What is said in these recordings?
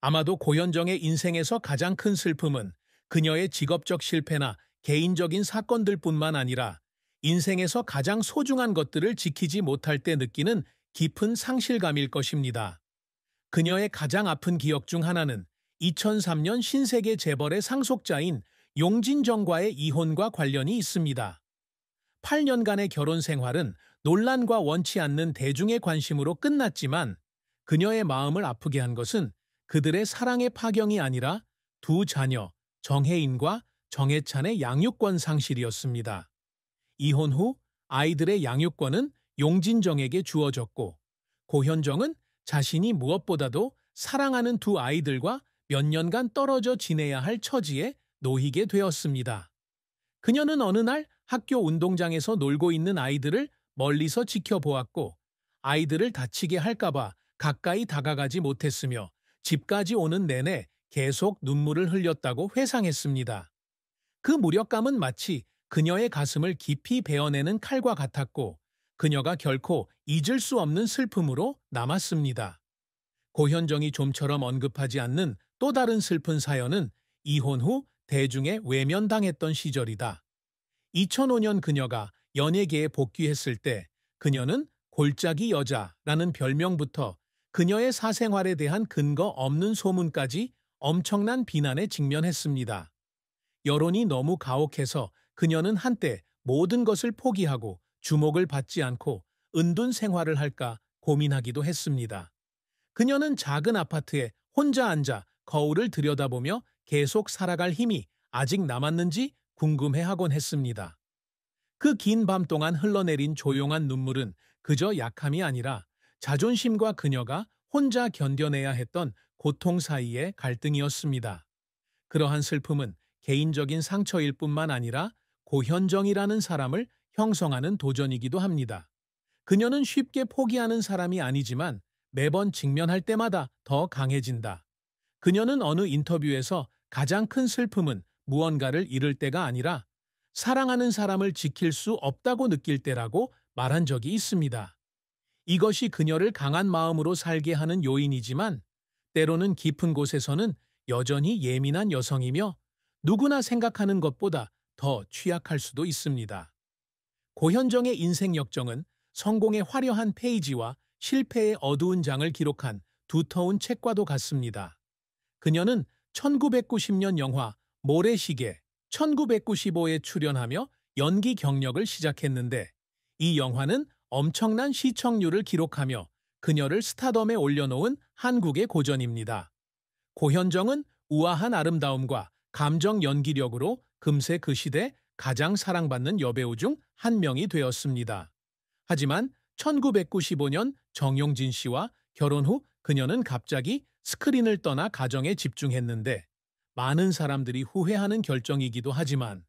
아마도 고현정의 인생에서 가장 큰 슬픔은 그녀의 직업적 실패나 개인적인 사건들뿐만 아니라 인생에서 가장 소중한 것들을 지키지 못할 때 느끼는 깊은 상실감일 것입니다. 그녀의 가장 아픈 기억 중 하나는 2003년 신세계 재벌의 상속자인 용진정과의 이혼과 관련이 있습니다. 8년간의 결혼 생활은 논란과 원치 않는 대중의 관심으로 끝났지만 그녀의 마음을 아프게 한 것은 그들의 사랑의 파경이 아니라 두 자녀, 정혜인과 정혜찬의 양육권 상실이었습니다. 이혼 후 아이들의 양육권은 용진정에게 주어졌고 고현정은 자신이 무엇보다도 사랑하는 두 아이들과 몇 년간 떨어져 지내야 할 처지에 놓이게 되었습니다. 그녀는 어느 날 학교 운동장에서 놀고 있는 아이들을 멀리서 지켜보았고 아이들을 다치게 할까봐 가까이 다가가지 못했으며 집까지 오는 내내 계속 눈물을 흘렸다고 회상했습니다. 그 무력감은 마치 그녀의 가슴을 깊이 베어내는 칼과 같았고 그녀가 결코 잊을 수 없는 슬픔으로 남았습니다. 고현정이 좀처럼 언급하지 않는 또 다른 슬픈 사연은 이혼 후 대중에 외면당했던 시절이다. 2005년 그녀가 연예계에 복귀했을 때 그녀는 골짜기 여자라는 별명부터 그녀의 사생활에 대한 근거 없는 소문까지 엄청난 비난에 직면했습니다. 여론이 너무 가혹해서 그녀는 한때 모든 것을 포기하고 주목을 받지 않고 은둔 생활을 할까 고민하기도 했습니다. 그녀는 작은 아파트에 혼자 앉아 거울을 들여다보며 계속 살아갈 힘이 아직 남았는지 궁금해하곤 했습니다. 그 긴 밤 동안 흘러내린 조용한 눈물은 그저 약함이 아니라 자존심과 그녀가 혼자 견뎌내야 했던 고통 사이의 갈등이었습니다. 그러한 슬픔은 개인적인 상처일 뿐만 아니라 고현정이라는 사람을 형성하는 도전이기도 합니다. 그녀는 쉽게 포기하는 사람이 아니지만 매번 직면할 때마다 더 강해진다. 그녀는 어느 인터뷰에서 가장 큰 슬픔은 무언가를 잃을 때가 아니라 사랑하는 사람을 지킬 수 없다고 느낄 때라고 말한 적이 있습니다. 이것이 그녀를 강한 마음으로 살게 하는 요인이지만 때로는 깊은 곳에서는 여전히 예민한 여성이며 누구나 생각하는 것보다 더 취약할 수도 있습니다. 고현정의 인생 역정은 성공의 화려한 페이지와 실패의 어두운 장을 기록한 두터운 책과도 같습니다. 그녀는 1990년 영화 모래시계 1995에 출연하며 연기 경력을 시작했는데 이 영화는 엄청난 시청률을 기록하며 그녀를 스타덤에 올려놓은 한국의 고전입니다. 고현정은 우아한 아름다움과 감정 연기력으로 금세 그 시대 가장 사랑받는 여배우 중 한 명이 되었습니다. 하지만 1995년 정용진 씨와 결혼 후 그녀는 갑자기 스크린을 떠나 가정에 집중했는데 많은 사람들이 후회하는 결정이기도 하지만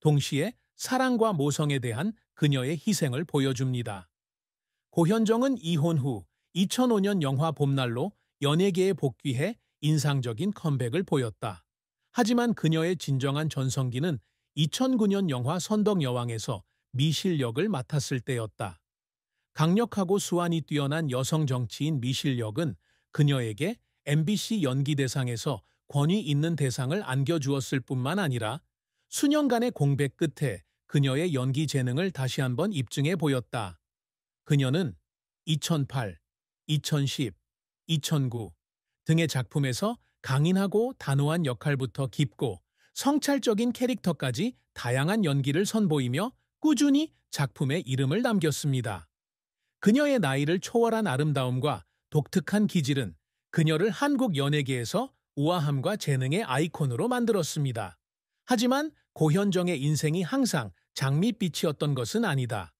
동시에 사랑과 모성에 대한 그녀의 희생을 보여줍니다. 고현정은 이혼 후 2005년 영화 봄날로 연예계에 복귀해 인상적인 컴백을 보였다. 하지만 그녀의 진정한 전성기는 2009년 영화 선덕여왕에서 미실 역을 맡았을 때였다. 강력하고 수완이 뛰어난 여성 정치인 미실 역은 그녀에게 MBC 연기대상에서 권위 있는 대상을 안겨주었을 뿐만 아니라 수년간의 공백 끝에 그녀의 연기 재능을 다시 한번 입증해 보였다. 그녀는 2008, 2010, 2009 등의 작품에서 강인하고 단호한 역할부터 깊고 성찰적인 캐릭터까지 다양한 연기를 선보이며 꾸준히 작품에 이름을 남겼습니다. 그녀의 나이를 초월한 아름다움과 독특한 기질은 그녀를 한국 연예계에서 우아함과 재능의 아이콘으로 만들었습니다. 하지만 고현정의 인생이 항상 장밋빛이었던 것은 아니다.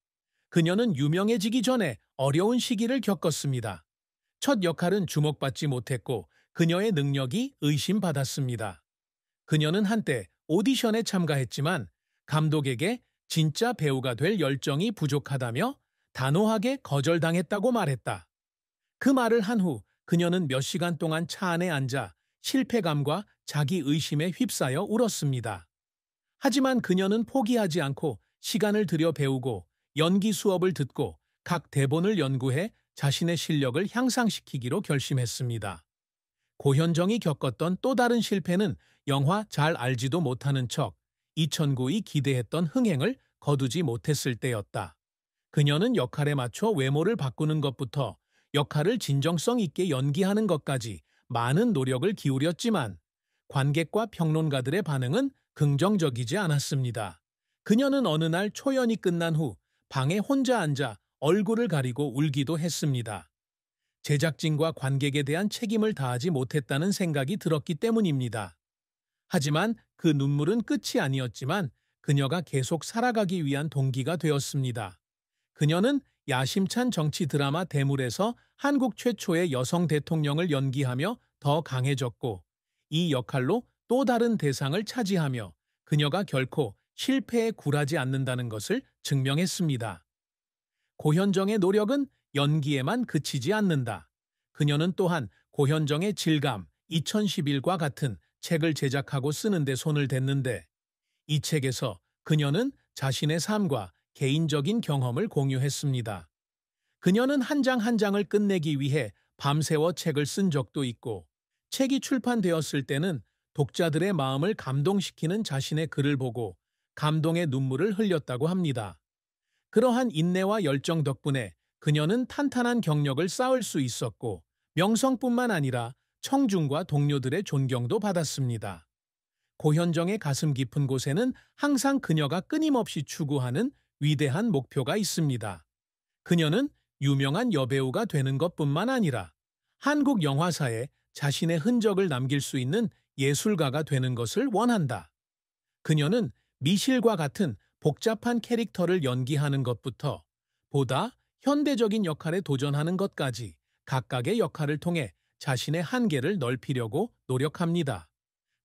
그녀는 유명해지기 전에 어려운 시기를 겪었습니다. 첫 역할은 주목받지 못했고 그녀의 능력이 의심받았습니다. 그녀는 한때 오디션에 참가했지만 감독에게 진짜 배우가 될 열정이 부족하다며 단호하게 거절당했다고 말했다. 그 말을 한 후 그녀는 몇 시간 동안 차 안에 앉아 실패감과 자기 의심에 휩싸여 울었습니다. 하지만 그녀는 포기하지 않고 시간을 들여 배우고 연기 수업을 듣고 각 대본을 연구해 자신의 실력을 향상시키기로 결심했습니다. 고현정이 겪었던 또 다른 실패는 영화 잘 알지도 못하는 척 이천구이 기대했던 흥행을 거두지 못했을 때였다. 그녀는 역할에 맞춰 외모를 바꾸는 것부터 역할을 진정성 있게 연기하는 것까지 많은 노력을 기울였지만 관객과 평론가들의 반응은 긍정적이지 않았습니다. 그녀는 어느 날 초연이 끝난 후 방에 혼자 앉아 얼굴을 가리고 울기도 했습니다. 제작진과 관객에 대한 책임을 다하지 못했다는 생각이 들었기 때문입니다. 하지만 그 눈물은 끝이 아니었지만 그녀가 계속 살아가기 위한 동기가 되었습니다. 그녀는 야심찬 정치 드라마 대물에서 한국 최초의 여성 대통령을 연기하며 더 강해졌고 이 역할로 또 다른 대상을 차지하며 그녀가 결코 실패에 굴하지 않는다는 것을 증명했습니다. 고현정의 노력은 연기에만 그치지 않는다. 그녀는 또한 고현정의 질감 2011과 같은 책을 제작하고 쓰는데 손을 댔는데 이 책에서 그녀는 자신의 삶과 개인적인 경험을 공유했습니다. 그녀는 한 장 한 장을 끝내기 위해 밤새워 책을 쓴 적도 있고 책이 출판되었을 때는 독자들의 마음을 감동시키는 자신의 글을 보고 감동의 눈물을 흘렸다고 합니다. 그러한 인내와 열정 덕분에 그녀는 탄탄한 경력을 쌓을 수 있었고 명성뿐만 아니라 청중과 동료들의 존경도 받았습니다. 고현정의 가슴 깊은 곳에는 항상 그녀가 끊임없이 추구하는 위대한 목표가 있습니다. 그녀는 유명한 여배우가 되는 것뿐만 아니라 한국 영화사에 자신의 흔적을 남길 수 있는 예술가가 되는 것을 원한다. 그녀는 미실과 같은 복잡한 캐릭터를 연기하는 것부터 보다 현대적인 역할에 도전하는 것까지 각각의 역할을 통해 자신의 한계를 넓히려고 노력합니다.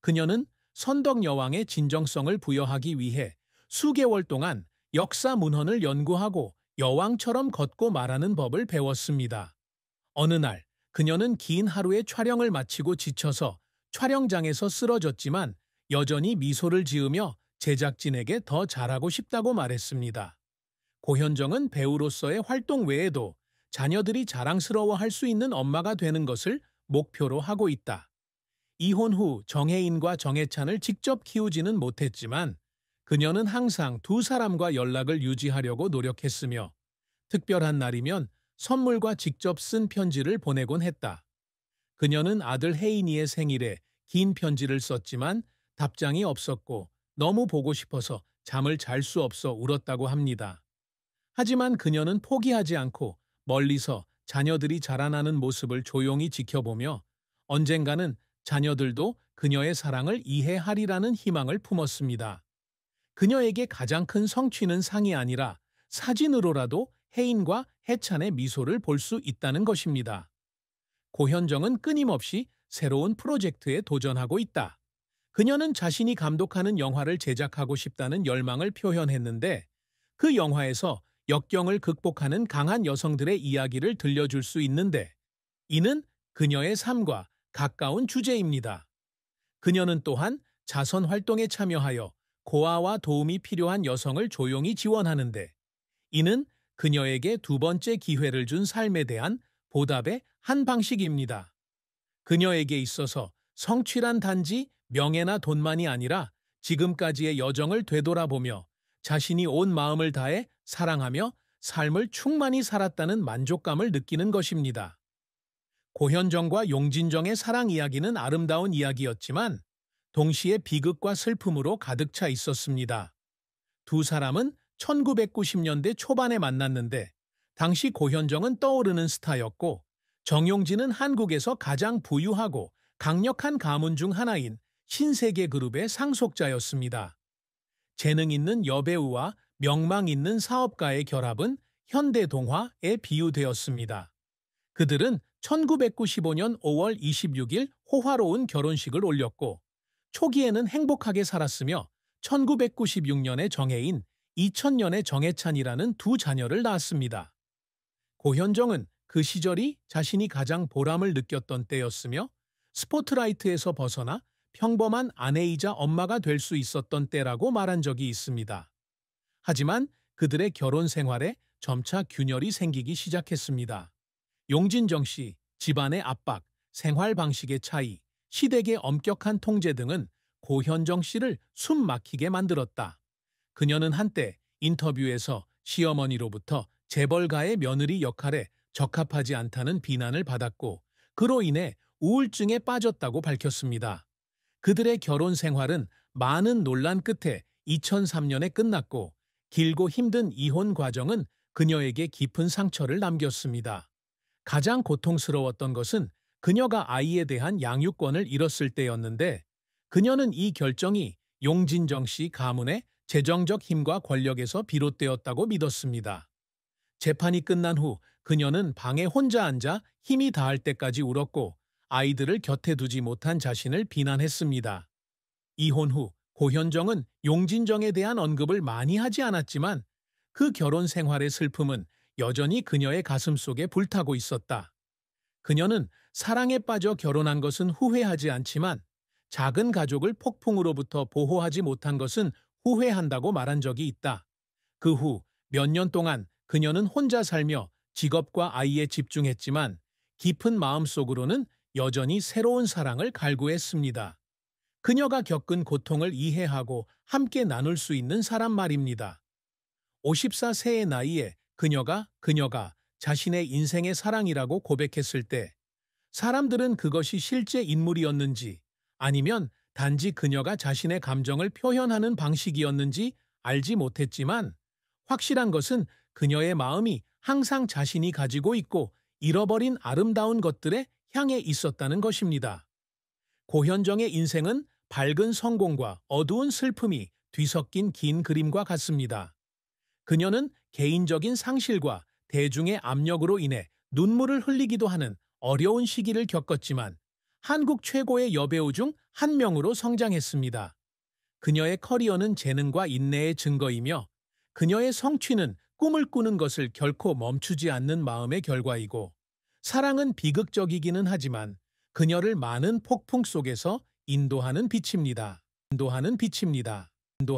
그녀는 선덕 여왕의 진정성을 부여하기 위해 수개월 동안 역사 문헌을 연구하고 여왕처럼 걷고 말하는 법을 배웠습니다. 어느 날 그녀는 긴 하루의 촬영을 마치고 지쳐서 촬영장에서 쓰러졌지만 여전히 미소를 지으며 제작진에게 더 잘하고 싶다고 말했습니다. 고현정은 배우로서의 활동 외에도 자녀들이 자랑스러워할 수 있는 엄마가 되는 것을 목표로 하고 있다. 이혼 후 정혜인과 정혜찬을 직접 키우지는 못했지만 그녀는 항상 두 사람과 연락을 유지하려고 노력했으며 특별한 날이면 선물과 직접 쓴 편지를 보내곤 했다. 그녀는 아들 혜인이의 생일에 긴 편지를 썼지만 답장이 없었고 너무 보고 싶어서 잠을 잘 수 없어 울었다고 합니다. 하지만 그녀는 포기하지 않고 멀리서 자녀들이 자라나는 모습을 조용히 지켜보며 언젠가는 자녀들도 그녀의 사랑을 이해하리라는 희망을 품었습니다. 그녀에게 가장 큰 성취는 상이 아니라 사진으로라도 혜인과 혜찬의 미소를 볼 수 있다는 것입니다. 고현정은 끊임없이 새로운 프로젝트에 도전하고 있다. 그녀는 자신이 감독하는 영화를 제작하고 싶다는 열망을 표현했는데 그 영화에서 역경을 극복하는 강한 여성들의 이야기를 들려줄 수 있는데 이는 그녀의 삶과 가까운 주제입니다. 그녀는 또한 자선 활동에 참여하여 고아와 도움이 필요한 여성을 조용히 지원하는데 이는 그녀에게 두 번째 기회를 준 삶에 대한 보답의 한 방식입니다. 그녀에게 있어서 성취란 단지 명예나 돈만이 아니라 지금까지의 여정을 되돌아보며 자신이 온 마음을 다해 사랑하며 삶을 충만히 살았다는 만족감을 느끼는 것입니다. 고현정과 용진정의 사랑 이야기는 아름다운 이야기였지만 동시에 비극과 슬픔으로 가득 차 있었습니다. 두 사람은 1990년대 초반에 만났는데 당시 고현정은 떠오르는 스타였고 정용진은 한국에서 가장 부유하고 강력한 가문 중 하나인 신세계 그룹의 상속자였습니다. 재능 있는 여배우와 명망 있는 사업가의 결합은 현대동화에 비유되었습니다. 그들은 1995년 5월 26일 호화로운 결혼식을 올렸고 초기에는 행복하게 살았으며 1996년에 정혜인, 2000년에 정혜찬이라는 두 자녀를 낳았습니다. 고현정은 그 시절이 자신이 가장 보람을 느꼈던 때였으며 스포트라이트에서 벗어나 평범한 아내이자 엄마가 될 수 있었던 때라고 말한 적이 있습니다. 하지만 그들의 결혼 생활에 점차 균열이 생기기 시작했습니다. 용진정 씨, 집안의 압박, 생활 방식의 차이, 시댁의 엄격한 통제 등은 고현정 씨를 숨 막히게 만들었다. 그녀는 한때 인터뷰에서 시어머니로부터 재벌가의 며느리 역할에 적합하지 않다는 비난을 받았고, 그로 인해 우울증에 빠졌다고 밝혔습니다. 그들의 결혼 생활은 많은 논란 끝에 2003년에 끝났고, 길고 힘든 이혼 과정은 그녀에게 깊은 상처를 남겼습니다. 가장 고통스러웠던 것은 그녀가 아이에 대한 양육권을 잃었을 때였는데, 그녀는 이 결정이 용진정 씨 가문의 재정적 힘과 권력에서 비롯되었다고 믿었습니다. 재판이 끝난 후 그녀는 방에 혼자 앉아 힘이 다할 때까지 울었고, 아이들을 곁에 두지 못한 자신을 비난했습니다. 이혼 후 고현정은 용진정에 대한 언급을 많이 하지 않았지만, 그 결혼 생활의 슬픔은 여전히 그녀의 가슴 속에 불타고 있었다. 그녀는 사랑에 빠져 결혼한 것은 후회하지 않지만, 작은 가족을 폭풍으로부터 보호하지 못한 것은 후회한다고 말한 적이 있다. 그 후 몇 년 동안 그녀는 혼자 살며 직업과 아이에 집중했지만, 깊은 마음속으로는 여전히 새로운 사랑을 갈구했습니다. 그녀가 겪은 고통을 이해하고 함께 나눌 수 있는 사람 말입니다. 54세의 나이에 그녀가 자신의 인생의 사랑이라고 고백했을 때, 사람들은 그것이 실제 인물이었는지 아니면 단지 그녀가 자신의 감정을 표현하는 방식이었는지 알지 못했지만, 확실한 것은 그녀의 마음이 항상 자신이 가지고 있고 잃어버린 아름다운 것들에 향해 있었다는 것입니다. 고현정의 인생은 밝은 성공과 어두운 슬픔이 뒤섞인 긴 그림과 같습니다. 그녀는 개인적인 상실과 대중의 압력으로 인해 눈물을 흘리기도 하는 어려운 시기를 겪었지만, 한국 최고의 여배우 중 한 명으로 성장했습니다. 그녀의 커리어는 재능과 인내의 증거이며, 그녀의 성취는 꿈을 꾸는 것을 결코 멈추지 않는 마음의 결과이고, 사랑은 비극적이기는 하지만 그녀를 많은 폭풍 속에서 인도하는 빛입니다.